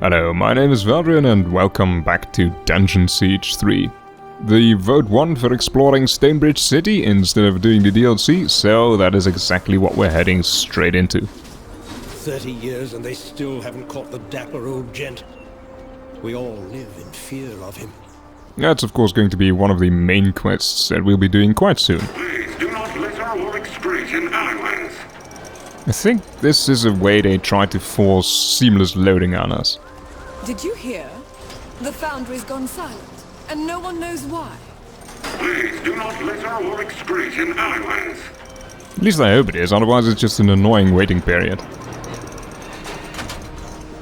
Hello, my name is Feldrin and welcome back to Dungeon Siege 3. The vote won for exploring Stonebridge City instead of doing the DLC, so that is exactly what we're heading straight into. 30 years and they still haven't caught the dapper old gent. We all live in fear of him. That's of course going to be one of the main quests that we'll be doing quite soon. Please do not litter or excrete in alleyways. I think this is a way they try to force seamless loading on us. Did you hear? The foundry's gone silent, and no one knows why. Please do not litter or excrete in alleyways. At least I hope it is, otherwise it's just an annoying waiting period.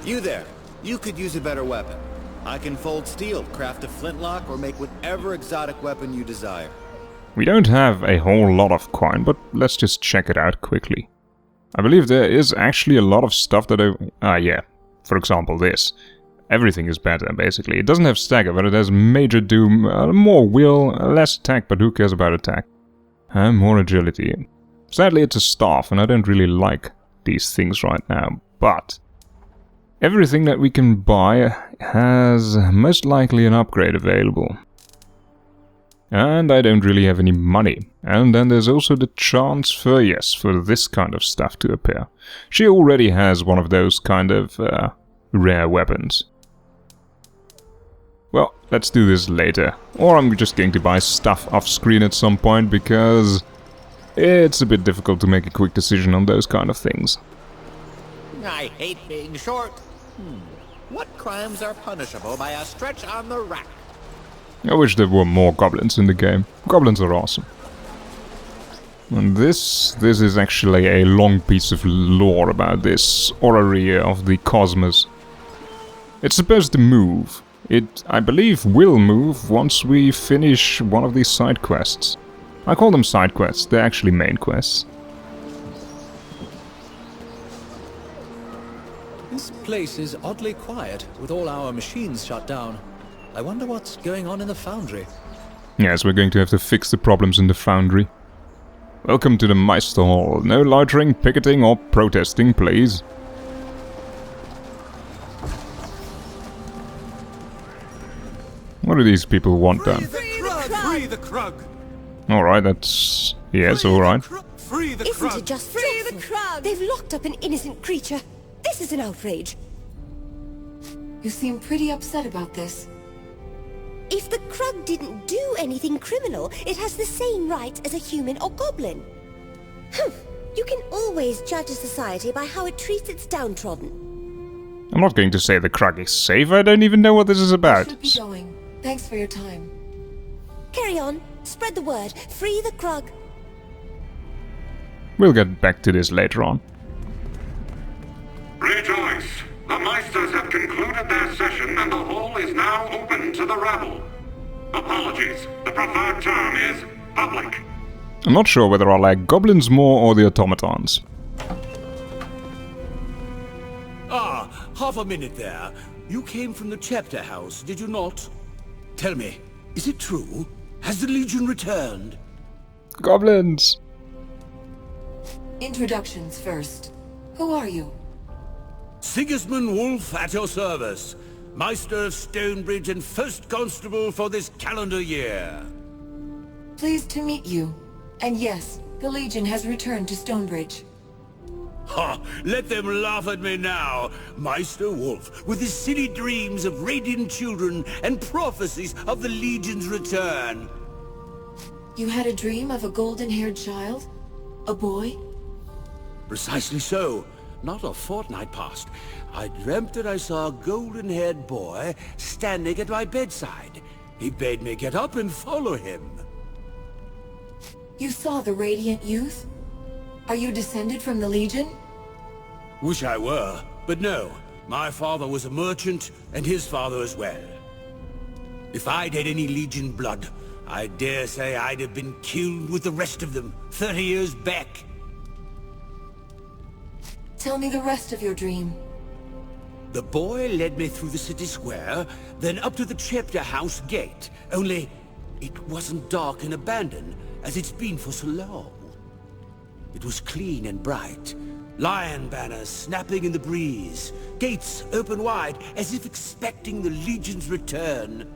You there. You could use a better weapon. I can fold steel, craft a flintlock, or make whatever exotic weapon you desire. We don't have a whole lot of coin, but let's just check it out quickly. I believe there is actually a lot of stuff that yeah. For example, this. Everything is better, basically. It doesn't have stagger, but it has major doom, more will, less attack, but who cares about attack? And more agility. Sadly, it's a staff, and I don't really like these things right now, but everything that we can buy has most likely an upgrade available. And I don't really have any money. And then there's also the chance for, yes, for this kind of stuff to appear. She already has one of those kind of rare weapons. Well, let's do this later. Or I'm just going to buy stuff off screen at some point, because it's a bit difficult to make a quick decision on those kind of things. I hate being short. What crimes are punishable by a stretch on the rack? I wish there were more goblins in the game. Goblins are awesome. And this is actually a long piece of lore about this orrery of the cosmos. It's supposed to move. It, I believe, will move once we finish one of these side quests. I call them side quests, they're actually main quests. This place is oddly quiet, with all our machines shut down. I wonder what's going on in the foundry. Yes, we're going to have to fix the problems in the foundry. Welcome to the Meisters Hall. No loitering, picketing or protesting, please. What do these people want done? Free the Krug! Alright, that's... yes, alright. Free the Isn't it just free the Krug? They've locked up an innocent creature. This is an outrage. You seem pretty upset about this. If the Krug didn't do anything criminal, it has the same rights as a human or goblin. You can always judge a society by how it treats its downtrodden. I'm not going to say the Krug is safe, I don't even know what this is about. Should be going. Thanks for your time. Carry on. Spread the word. Free the Krug. We'll get back to this later on. Rejoice! The Meisters have concluded their session and the hall is now open to the rabble. Apologies, the preferred term is public. I'm not sure whether I like goblins more or the automatons. Ah, half a minute there. You came from the chapter house, did you not? Tell me, is it true? Has the Legion returned? Goblins! Introductions first. Who are you? Sigismund Wolf at your service. Meister of Stonebridge and First Constable for this calendar year. Pleased to meet you. And yes, the Legion has returned to Stonebridge. Ha! Let them laugh at me now! Meister Wolf, with his silly dreams of radiant children and prophecies of the Legion's return. You had a dream of a golden-haired child? A boy? Precisely so. Not a fortnight past, I dreamt that I saw a golden-haired boy standing at my bedside. He bade me get up and follow him. You saw the radiant youth? Are you descended from the Legion? Wish I were, but no. My father was a merchant, and his father as well. If I'd had any Legion blood, I dare say I'd have been killed with the rest of them 30 years back. Tell me the rest of your dream. The boy led me through the city square, then up to the chapter house gate. Only, it wasn't dark and abandoned, as it's been for so long. It was clean and bright. Lion banners snapping in the breeze, gates open wide, as if expecting the Legion's return.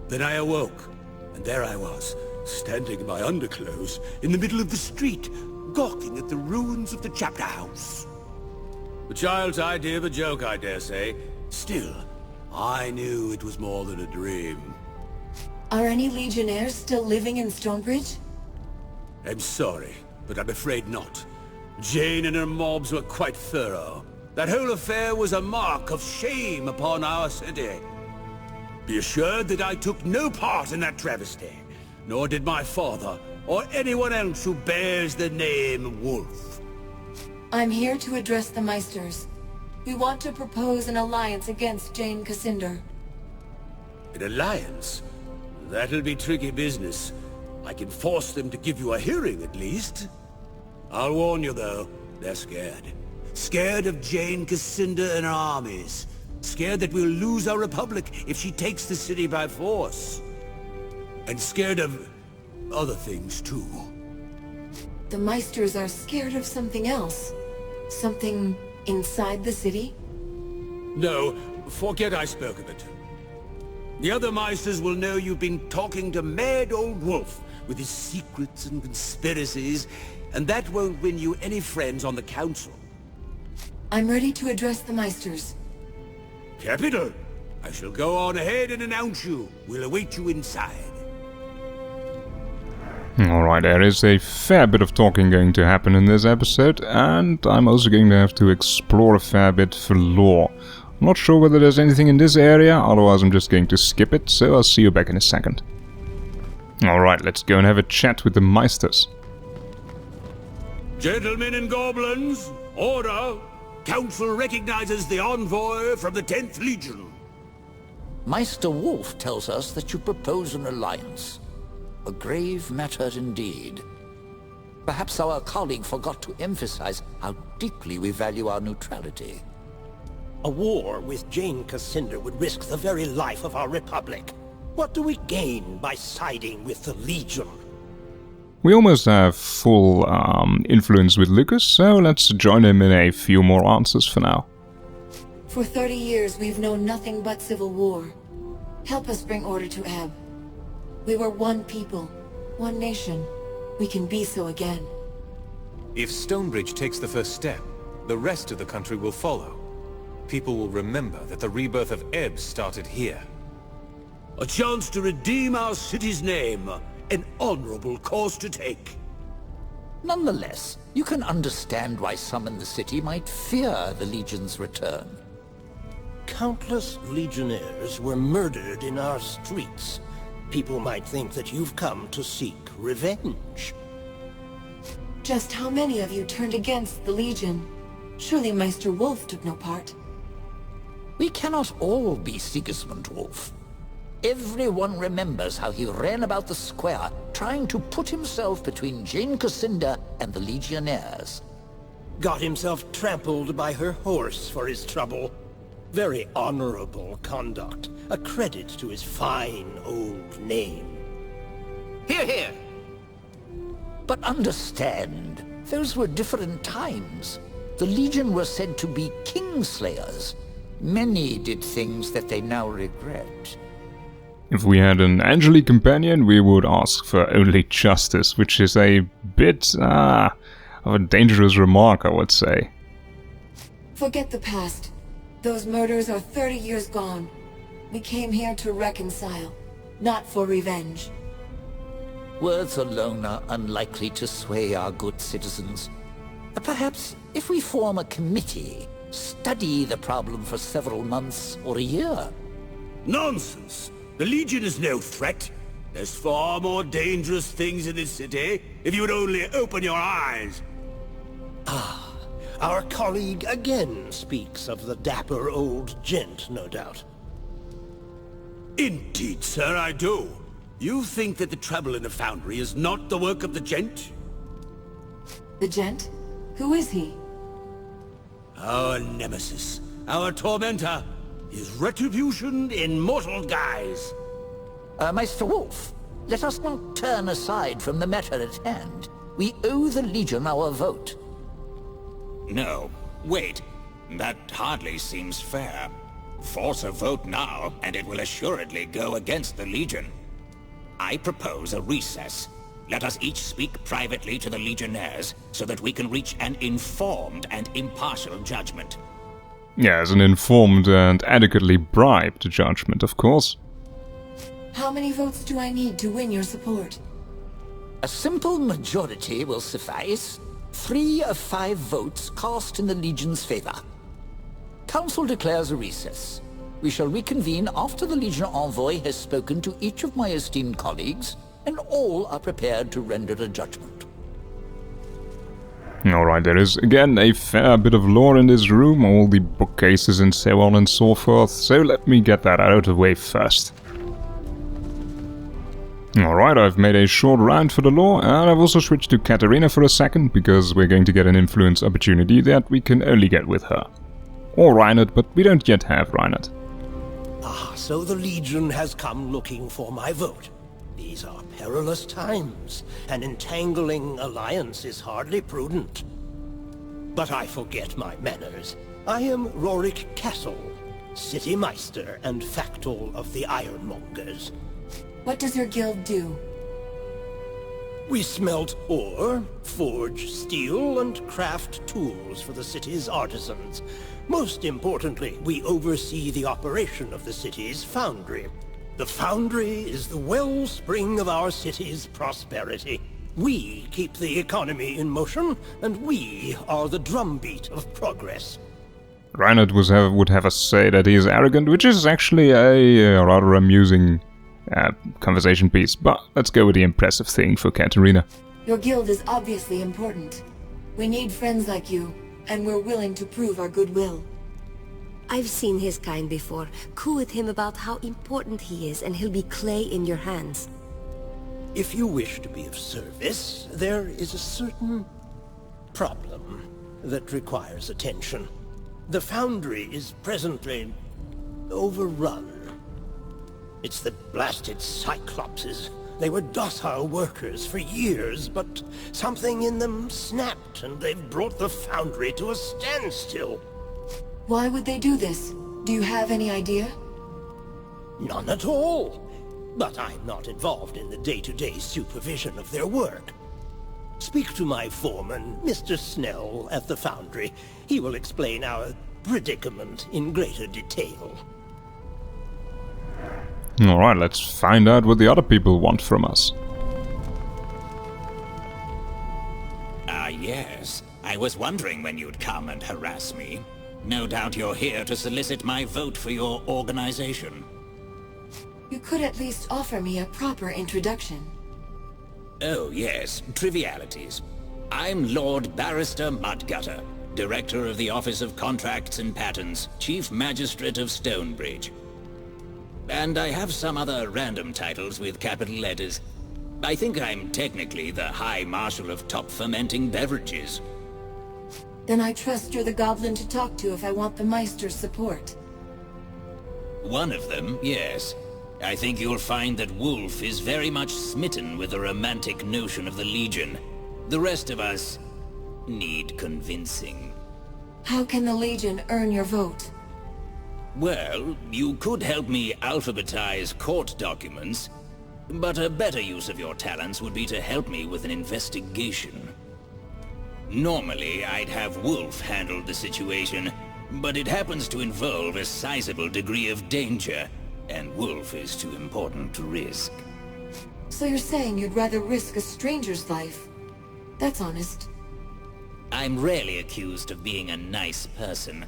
Then I awoke, and there I was, standing in my underclothes, in the middle of the street, gawking at the ruins of the chapter house. A child's idea of a joke, I dare say. Still, I knew it was more than a dream. Are any Legionnaires still living in Stonebridge? I'm sorry, but I'm afraid not. Jane and her mobs were quite thorough. That whole affair was a mark of shame upon our city. Be assured that I took no part in that travesty, nor did my father, or anyone else who bears the name Wolf. I'm here to address the Meisters. We want to propose an alliance against Jane Cassinder. An alliance? That'll be tricky business. I can force them to give you a hearing, at least. I'll warn you, though, they're scared. Scared of Jane Cassinder and her armies. Scared that we'll lose our republic if she takes the city by force. And scared of other things, too. The Meisters are scared of something else. Something inside the city? No, forget I spoke of it. The other Meisters will know you've been talking to mad old Wolf with his secrets and conspiracies, and that won't win you any friends on the Council. I'm ready to address the Meisters. Capital! I shall go on ahead and announce you. We'll await you inside. Alright, there is a fair bit of talking going to happen in this episode, and I'm also going to have to explore a fair bit for lore. I'm not sure whether there's anything in this area, otherwise I'm just going to skip it, so I'll see you back in a second. Alright, let's go and have a chat with the Meisters. Gentlemen and goblins, order! Council recognizes the envoy from the 10th Legion. Meister Wolf tells us that you propose an alliance. A grave matter indeed. Perhaps our colleague forgot to emphasize how deeply we value our neutrality. A war with Jane Cassinder would risk the very life of our republic. What do we gain by siding with the Legion? We almost have full influence with Lucas, so let's join him in a few more answers for now. For 30 years, we've known nothing but civil war. Help us bring order to Ebb. We were one people, one nation. We can be so again. If Stonebridge takes the first step, the rest of the country will follow. People will remember that the rebirth of Ebb started here. A chance to redeem our city's name. An honorable course to take. Nonetheless, you can understand why some in the city might fear the Legion's return. Countless Legionnaires were murdered in our streets. People might think that you've come to seek revenge. Just how many of you turned against the Legion? Surely Meister Wolf took no part. We cannot all be Sigismund Wolf. Everyone remembers how he ran about the square, trying to put himself between Jane Cassinder and the Legionnaires. Got himself trampled by her horse for his trouble. Very honorable conduct. A credit to his fine old name. Hear, hear! But understand, those were different times. The Legion were said to be kingslayers. Many did things that they now regret. If we had an Angelic companion, we would ask for only justice, which is a bit of a dangerous remark, I would say. Forget the past. Those murders are 30 years gone. We came here to reconcile, not for revenge. Words alone are unlikely to sway our good citizens. Perhaps if we form a committee, study the problem for several months or a year. Nonsense! The Legion is no threat. There's far more dangerous things in this city, if you would only open your eyes. Ah, our colleague again speaks of the dapper old gent, no doubt. Indeed, sir, I do. You think that the trouble in the foundry is not the work of the gent? The gent? Who is he? Our nemesis, our tormentor. His retribution in mortal guise. Meister Wolf, let us not turn aside from the matter at hand. We owe the Legion our vote. No, wait. That hardly seems fair. Force a vote now, and it will assuredly go against the Legion. I propose a recess. Let us each speak privately to the Legionnaires, so that we can reach an informed and impartial judgment. Yes, an informed and adequately bribed judgment, of course. How many votes do I need to win your support? A simple majority will suffice. 3 of 5 votes cast in the Legion's favor. Council declares a recess. We shall reconvene after the Legion envoy has spoken to each of my esteemed colleagues, and all are prepared to render a judgment. Alright, there is again a fair bit of lore in this room, all the bookcases and so on and so forth, so let me get that out of the way first. Alright, I've made a short round for the lore, and I've also switched to Katarina for a second, because we're going to get an influence opportunity that we can only get with her. Or Reinhardt, but we don't yet have Reinhardt. Ah, so the Legion has come looking for my vote. These are perilous times. An entangling alliance is hardly prudent. But I forget my manners. I am Rorik Castle, City Meister and Factol of the Ironmongers. What does your guild do? We smelt ore, forge steel, and craft tools for the city's artisans. Most importantly, we oversee the operation of the city's foundry. The foundry is the wellspring of our city's prosperity. We keep the economy in motion, and we are the drumbeat of progress. Reinhardt would have us say that he is arrogant, which is actually a rather amusing conversation piece, but let's go with the impressive thing for Katarina. Your guild is obviously important. We need friends like you, and we're willing to prove our goodwill. I've seen his kind before. Coo with him about how important he is, and he'll be clay in your hands. If you wish to be of service, there is a certain problem that requires attention. The foundry is presently overrun. It's the blasted Cyclopses. They were docile workers for years, but something in them snapped, and they've brought the foundry to a standstill. Why would they do this? Do you have any idea? None at all. But I'm not involved in the day-to-day supervision of their work. Speak to my foreman, Mr. Snell, at the foundry. He will explain our predicament in greater detail. Alright, let's find out what the other people want from us. Yes. I was wondering when you'd come and harass me. No doubt you're here to solicit my vote for your organization. You could at least offer me a proper introduction. Oh yes, trivialities. I'm Lord Barrister Mudgutter, Director of the Office of Contracts and Patents, Chief Magistrate of Stonebridge. And I have some other random titles with capital letters. I think I'm technically the High Marshal of Top Fermenting Beverages. Then I trust you're the goblin to talk to if I want the Meisters' support. One of them, yes. I think you'll find that Wolf is very much smitten with the romantic notion of the Legion. The rest of us need convincing. How can the Legion earn your vote? Well, you could help me alphabetize court documents, but a better use of your talents would be to help me with an investigation. Normally, I'd have Wolf handle the situation, but it happens to involve a sizable degree of danger, and Wolf is too important to risk. So you're saying you'd rather risk a stranger's life? That's honest. I'm rarely accused of being a nice person,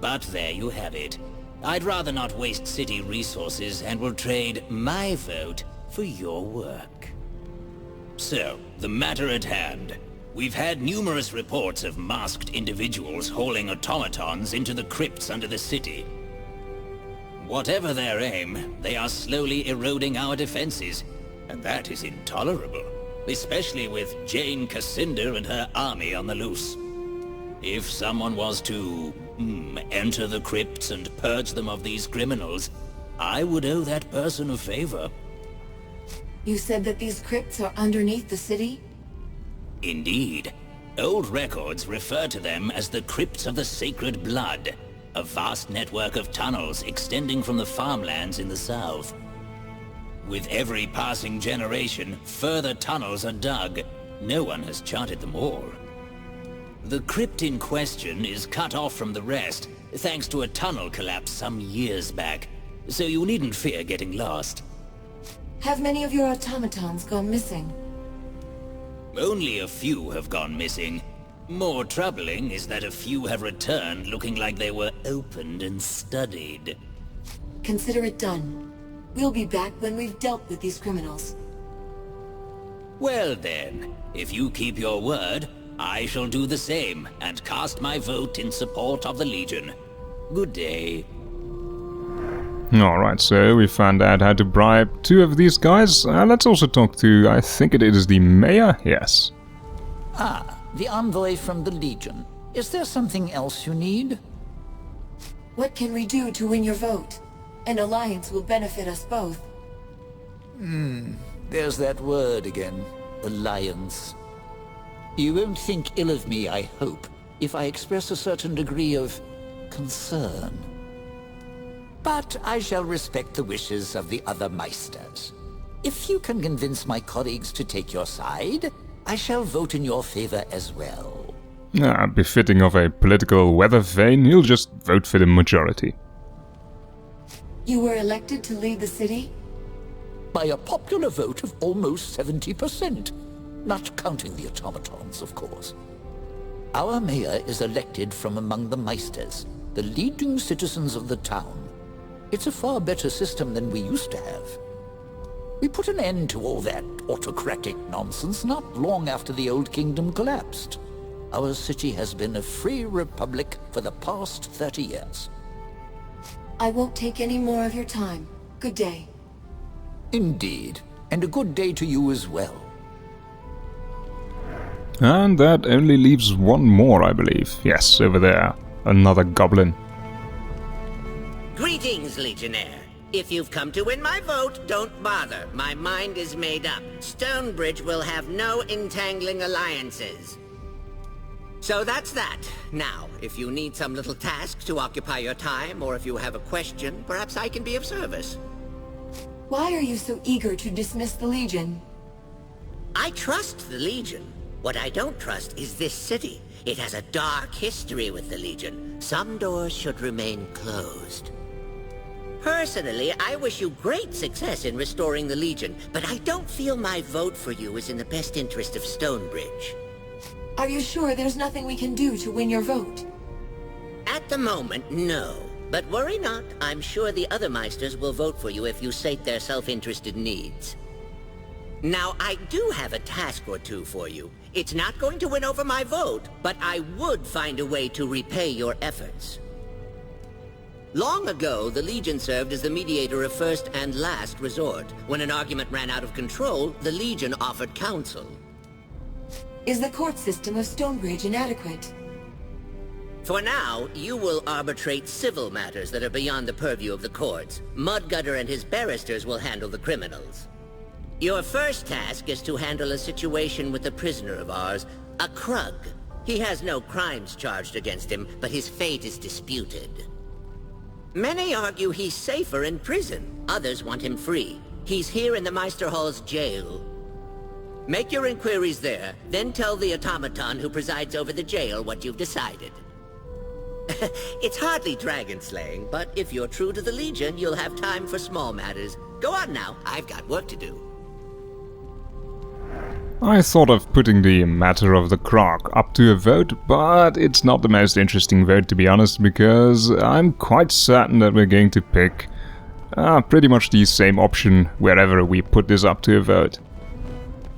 but there you have it. I'd rather not waste city resources and will trade my vote for your work. So, the matter at hand. We've had numerous reports of masked individuals hauling automatons into the crypts under the city. Whatever their aim, they are slowly eroding our defenses, and that is intolerable, especially with Jane Cascinder and her army on the loose. If someone was to enter the crypts and purge them of these criminals, I would owe that person a favor. You said that these crypts are underneath the city? Indeed. Old records refer to them as the Crypts of the Sacred Blood, a vast network of tunnels extending from the farmlands in the south. With every passing generation, further tunnels are dug. No one has charted them all. The crypt in question is cut off from the rest, thanks to a tunnel collapse some years back, so you needn't fear getting lost. Have many of your automatons gone missing? Only a few have gone missing. More troubling is that a few have returned looking like they were opened and studied. Consider it done. We'll be back when we've dealt with these criminals. Well then, if you keep your word, I shall do the same and cast my vote in support of the Legion. Good day. Alright, so we found out how to bribe 2 of these guys. Let's also talk to, I think it is the mayor? Yes. Ah, the envoy from the Legion. Is there something else you need? What can we do to win your vote? An alliance will benefit us both. There's that word again. Alliance. You won't think ill of me, I hope, if I express a certain degree of concern. But I shall respect the wishes of the other Meisters. If you can convince my colleagues to take your side, I shall vote in your favor as well. Befitting of a political weather vane, he'll just vote for the majority. You were elected to lead the city? By a popular vote of almost 70%. Not counting the automatons, of course. Our mayor is elected from among the Meisters, the leading citizens of the town. It's a far better system than we used to have. We put an end to all that autocratic nonsense not long after the old kingdom collapsed. Our city has been a free republic for the past 30 years. I won't take any more of your time. Good day. Indeed, and a good day to you as well. And that only leaves one more, I believe. Yes, over there. Another goblin. Greetings, Legionnaire. If you've come to win my vote, don't bother. My mind is made up. Stonebridge will have no entangling alliances. So that's that. Now, if you need some little task to occupy your time, or if you have a question, perhaps I can be of service. Why are you so eager to dismiss the Legion? I trust the Legion. What I don't trust is this city. It has a dark history with the Legion. Some doors should remain closed. Personally, I wish you great success in restoring the Legion, but I don't feel my vote for you is in the best interest of Stonebridge. Are you sure there's nothing we can do to win your vote? At the moment, no. But worry not, I'm sure the other Meisters will vote for you if you sate their self-interested needs. Now, I do have a task or two for you. It's not going to win over my vote, but I would find a way to repay your efforts. Long ago, the Legion served as the mediator of first and last resort. When an argument ran out of control, the Legion offered counsel. Is the court system of Stonebridge inadequate? For now, you will arbitrate civil matters that are beyond the purview of the courts. Mudgutter and his barristers will handle the criminals. Your first task is to handle a situation with a prisoner of ours, a Krug. He has no crimes charged against him, but his fate is disputed. Many argue he's safer in prison. Others want him free. He's here in the Meister Hall's jail. Make your inquiries there, then tell the automaton who presides over the jail what you've decided. It's hardly dragon slaying, but if you're true to the Legion, you'll have time for small matters. Go on now, I've got work to do. I thought of putting the matter of the Krog up to a vote, but it's not the most interesting vote to be honest, because I'm quite certain that we're going to pick pretty much the same option wherever we put this up to a vote.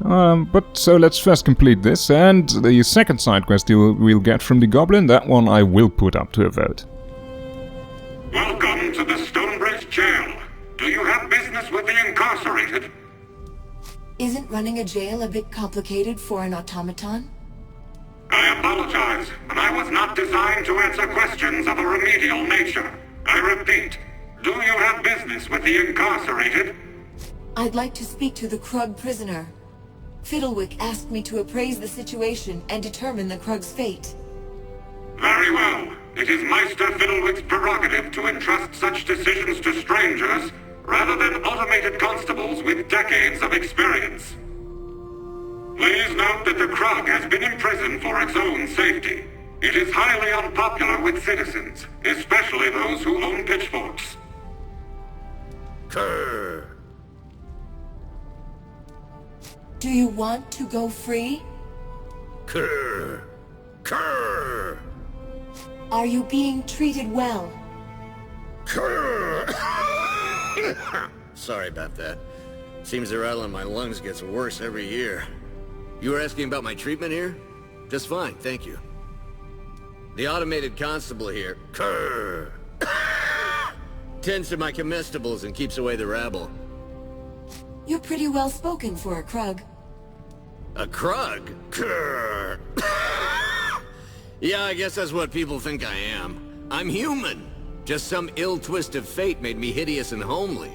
But so let's first complete this, and the second side quest we'll get from the Goblin, that one I will put up to a vote. Welcome to the Stonebridge jail. Do you have business with the incarcerated? Isn't running a jail a bit complicated for an automaton? I apologize, but I was not designed to answer questions of a remedial nature. I repeat, do you have business with the incarcerated? I'd like to speak to the Krug prisoner. Fiddlewick asked me to appraise the situation and determine the Krug's fate. Very well. It is Meister Fiddlewick's prerogative to entrust such decisions to strangers, rather than automated constables with decades of experience. Please note that the Krug has been imprisoned for its own safety. It is highly unpopular with citizens, especially those who own pitchforks. Krr. Do you want to go free? Krr. Krr. Are you being treated well? Krr. Sorry about that. Seems the rattle in my lungs gets worse every year. You were asking about my treatment here? Just fine, thank you. The automated constable here, Krr, tends to my comestibles and keeps away the rabble. You're pretty well spoken for a Krug. A Krug? Krr. Yeah, I guess that's what people think I am. I'm human. Just some ill twist of fate made me hideous and homely.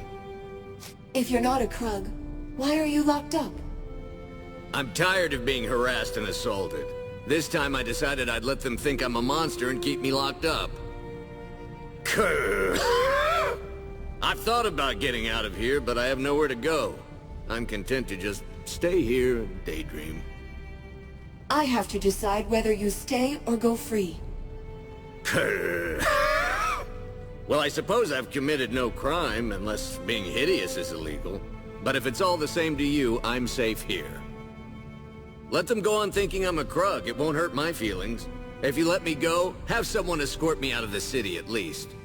If you're not a Krug, why are you locked up? I'm tired of being harassed and assaulted. This time I decided I'd let them think I'm a monster and keep me locked up. Krr. I've thought about getting out of here, but I have nowhere to go. I'm content to just stay here and daydream. I have to decide whether you stay or go free. Krr. Well, I suppose I've committed no crime, unless being hideous is illegal. But if it's all the same to you, I'm safe here. Let them go on thinking I'm a Krug. It won't hurt my feelings. If you let me go, have someone escort me out of the city at least.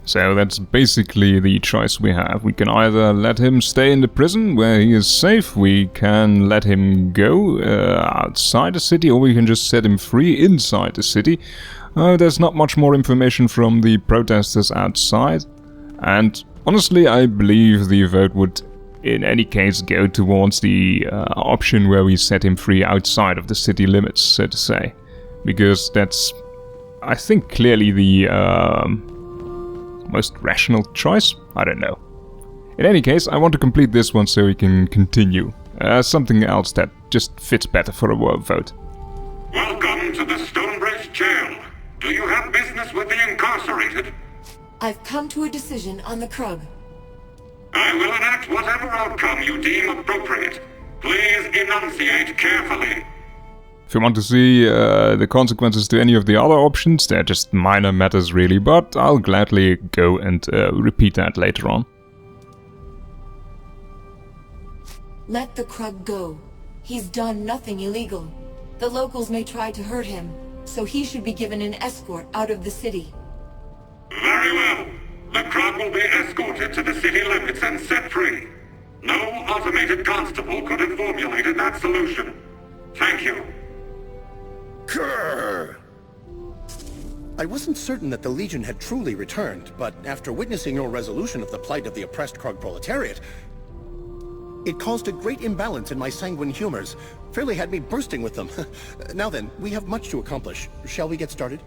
So that's basically the choice we have. We can either let him stay in the prison where he is safe, we can let him go outside the city, or we can just set him free inside the city. There's not much more information from the protesters outside, and honestly I believe the vote would in any case go towards the option where we set him free outside of the city limits, so to say. Because that's, I think, clearly the most rational choice? I don't know. In any case, I want to complete this one so we can continue. Something else that just fits better for a vote. Welcome to the Stonebridge jail. Do you have business with the incarcerated? I've come to a decision on the Krug. I will enact whatever outcome you deem appropriate. Please enunciate carefully. If you want to see the consequences to any of the other options, they're just minor matters really, but I'll gladly go and repeat that later on. Let the Krug go. He's done nothing illegal. The locals may try to hurt him, so he should be given an escort out of the city. Very well. The Krug will be escorted to the city limits and set free. No automated constable could have formulated that solution. Thank you. Krr. I wasn't certain that the Legion had truly returned, but after witnessing your resolution of the plight of the oppressed Krug proletariat, it caused a great imbalance in my sanguine humors. Fairly had me bursting with them. Now then, we have much to accomplish. Shall we get started?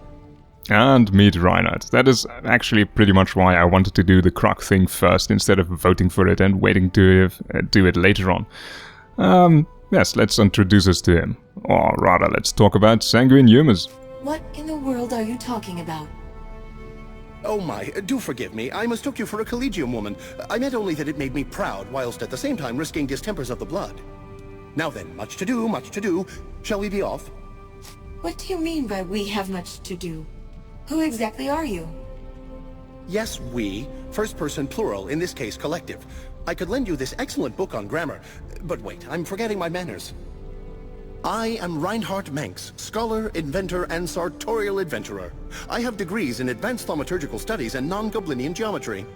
And meet Reinhardt. That is actually pretty much why I wanted to do the Krug thing first, instead of voting for it and waiting to do it later on. Yes, let's introduce us to him. Or rather, let's talk about sanguine humors. What in the world are you talking about? Oh my, do forgive me. I mistook you for a collegium woman. I meant only that it made me proud, whilst at the same time risking distempers of the blood. Now then, much to do, much to do. Shall we be off? What do you mean by we have much to do? Who exactly are you? Yes, we. First person plural, in this case collective. I could lend you this excellent book on grammar, but wait, I'm forgetting my manners. I am Reinhardt Manx, scholar, inventor, and sartorial adventurer. I have degrees in advanced thaumaturgical studies and non-Goblinian geometry.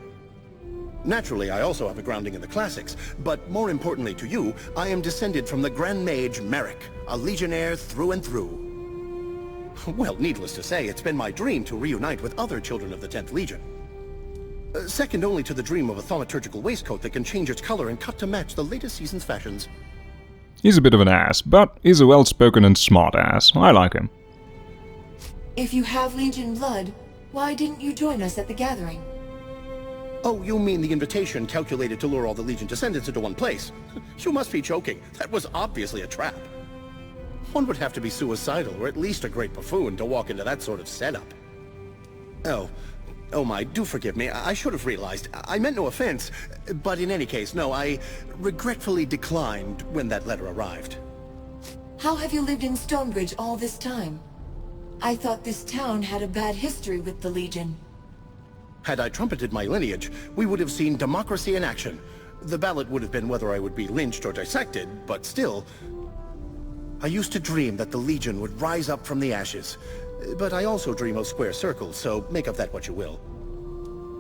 Naturally, I also have a grounding in the classics, but more importantly to you, I am descended from the Grand Mage Merrick, a legionnaire through and through. Well, needless to say, it's been my dream to reunite with other children of the 10th Legion. Second only to the dream of a thaumaturgical waistcoat that can change its color and cut to match the latest season's fashions. He's a bit of an ass, but he's a well-spoken and smart ass. I like him. If you have Legion blood, why didn't you join us at the gathering? Oh, you mean the invitation calculated to lure all the Legion descendants into one place? You must be joking. That was obviously a trap. One would have to be suicidal, or at least a great buffoon, to walk into that sort of setup. Oh my, do forgive me. I should have realized. I meant no offense. But in any case, no, I regretfully declined when that letter arrived. How have you lived in Stonebridge all this time? I thought this town had a bad history with the Legion. Had I trumpeted my lineage, we would have seen democracy in action. The ballot would have been whether I would be lynched or dissected, but still... I used to dream that the Legion would rise up from the ashes. But I also dream of square circles, so make of that what you will.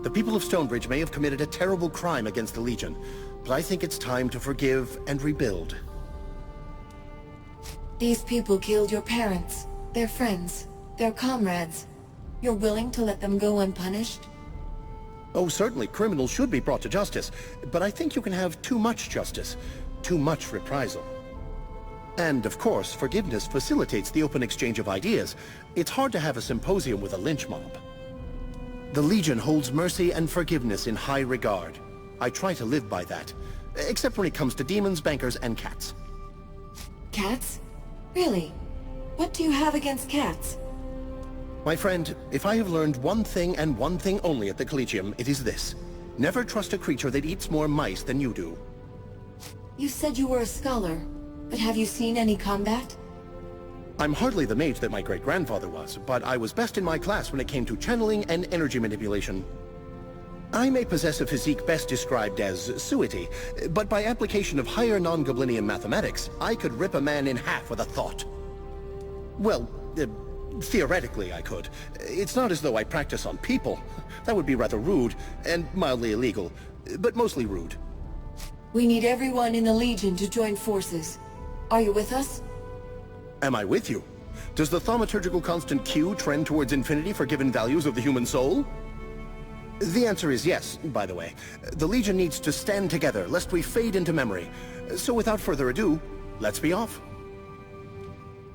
The people of Stonebridge may have committed a terrible crime against the Legion, but I think it's time to forgive and rebuild. These people killed your parents, their friends, their comrades. You're willing to let them go unpunished? Oh, certainly, criminals should be brought to justice, but I think you can have too much justice, too much reprisal. And, of course, forgiveness facilitates the open exchange of ideas. It's hard to have a symposium with a lynch mob. The Legion holds mercy and forgiveness in high regard. I try to live by that, except when it comes to demons, bankers, and cats. Cats? Really? What do you have against cats? My friend, if I have learned one thing and one thing only at the Collegium, it is this. Never trust a creature that eats more mice than you do. You said you were a scholar, but have you seen any combat? I'm hardly the mage that my great-grandfather was, but I was best in my class when it came to channeling and energy manipulation. I may possess a physique best described as suety, but by application of higher non-Goblinian mathematics, I could rip a man in half with a thought. Well, theoretically I could. It's not as though I practice on people. That would be rather rude, and mildly illegal, but mostly rude. We need everyone in the Legion to join forces. Are you with us? Am I with you? Does the thaumaturgical constant Q trend towards infinity for given values of the human soul? The answer is yes, by the way. The Legion needs to stand together, lest we fade into memory. So without further ado, let's be off.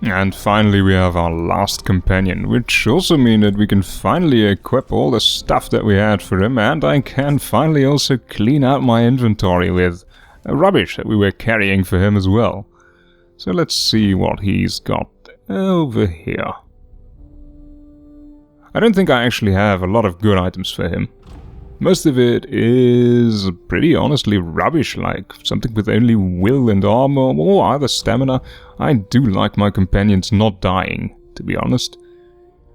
And finally we have our last companion, which also means that we can finally equip all the stuff that we had for him, and I can finally also clean out my inventory with rubbish that we were carrying for him as well. So let's see what he's got over here. I don't think I actually have a lot of good items for him. Most of it is pretty honestly rubbish, like something with only will and armor or either stamina. I do like my companions not dying, to be honest.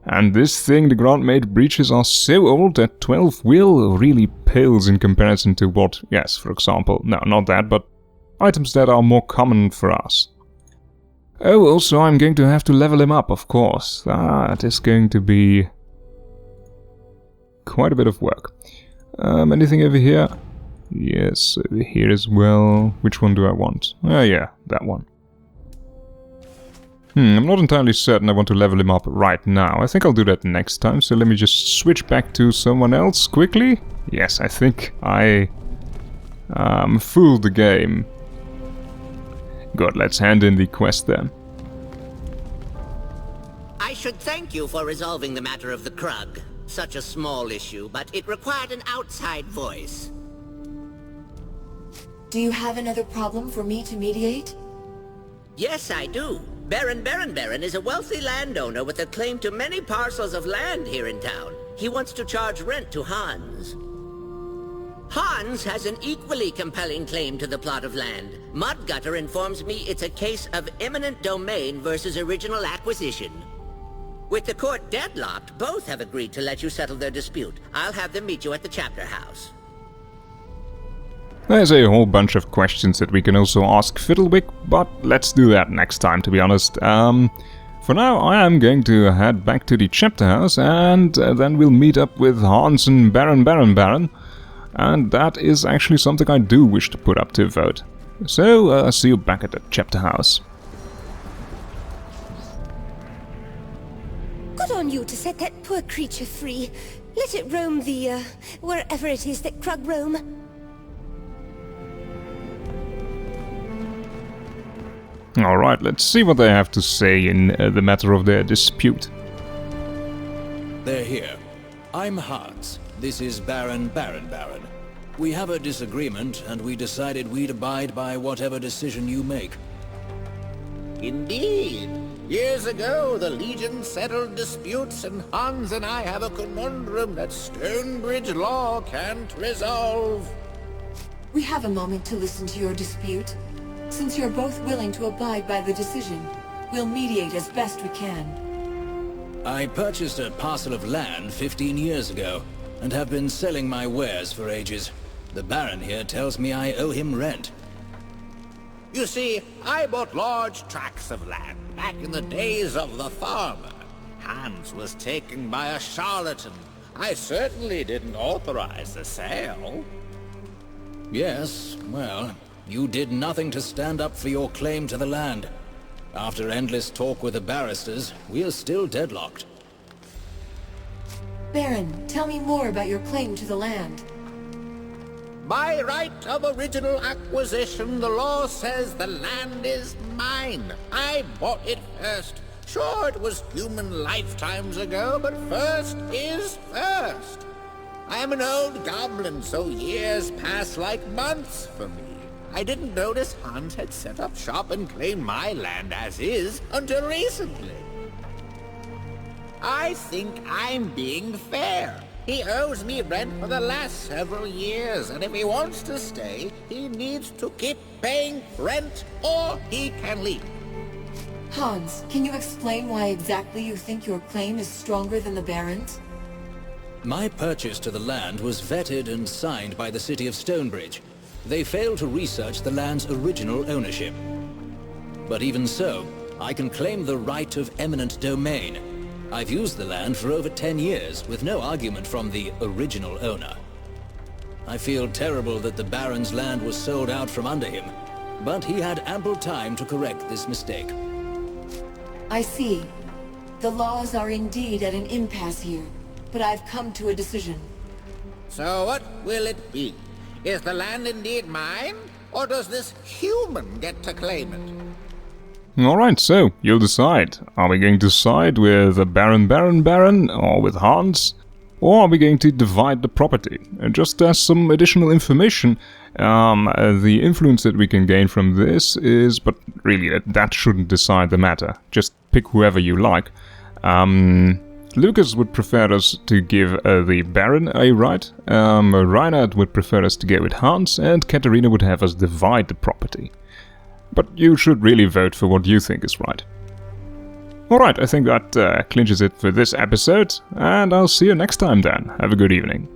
And this thing, the Grant-made breeches, are so old that 12 will really pales in comparison to what, yes, for example, no, not that, but items that are more common for us. Oh, also I'm going to have to level him up, of course. That is going to be quite a bit of work. Anything over here? Yes, over here as well. Which one do I want? Oh yeah, that one. I'm not entirely certain I want to level him up right now. I think I'll do that next time, so let me just switch back to someone else quickly. Yes, I think I fooled the game. Good, let's hand in the quest then. I should thank you for resolving the matter of the Krug. Such a small issue, but it required an outside voice. Do you have another problem for me to mediate? Yes, I do. Baron is a wealthy landowner with a claim to many parcels of land here in town. He wants to charge rent to Hans. Hans has an equally compelling claim to the plot of land. Mudgutter informs me it's a case of eminent domain versus original acquisition. With the court deadlocked, both have agreed to let you settle their dispute. I'll have them meet you at the chapter house. There's a whole bunch of questions that we can also ask Fiddlewick, but let's do that next time, to be honest. For now, I am going to head back to the chapter house, and then we'll meet up with Hans and Baron. And that is actually something I do wish to put up to vote. So, see you back at the chapter house. Good on you to set that poor creature free. Let it roam the, wherever it is that Krug roam. Alright, let's see what they have to say in the matter of their dispute. They're here. I'm Hans. This is Baron. We have a disagreement, and we decided we'd abide by whatever decision you make. Indeed. Years ago, the Legion settled disputes, and Hans and I have a conundrum that Stonebridge law can't resolve. We have a moment to listen to your dispute. Since you're both willing to abide by the decision, we'll mediate as best we can. I purchased a parcel of land 15 years ago, and have been selling my wares for ages. The Baron here tells me I owe him rent. You see, I bought large tracts of land back in the days of the farmer. Hans was taken by a charlatan. I certainly didn't authorize the sale. Yes, well, you did nothing to stand up for your claim to the land. After endless talk with the barristers, we're still deadlocked. Baron, tell me more about your claim to the land. By right of original acquisition, the law says the land is mine. I bought it first. Sure, it was human lifetimes ago, but first is first. I am an old goblin, so years pass like months for me. I didn't notice Hans had set up shop and claimed my land as is until recently. I think I'm being fair. He owes me rent for the last several years, and if he wants to stay, he needs to keep paying rent, or he can leave. Hans, can you explain why exactly you think your claim is stronger than the Baron's? My purchase to the land was vetted and signed by the city of Stonebridge. They failed to research the land's original ownership. But even so, I can claim the right of eminent domain. I've used the land for over 10 years, with no argument from the original owner. I feel terrible that the Baron's land was sold out from under him, but he had ample time to correct this mistake. I see. The laws are indeed at an impasse here, but I've come to a decision. So what will it be? Is the land indeed mine, or does this human get to claim it? Alright, so, you'll decide. Are we going to side with the Baron, or with Hans? Or are we going to divide the property? And just as some additional information, the influence that we can gain from this is, but really, that shouldn't decide the matter. Just pick whoever you like. Lucas would prefer us to give the Baron a right, Reinhard would prefer us to go with Hans, and Katarina would have us divide the property. But you should really vote for what you think is right. Alright, I think that clinches it for this episode, and I'll see you next time then. Have a good evening.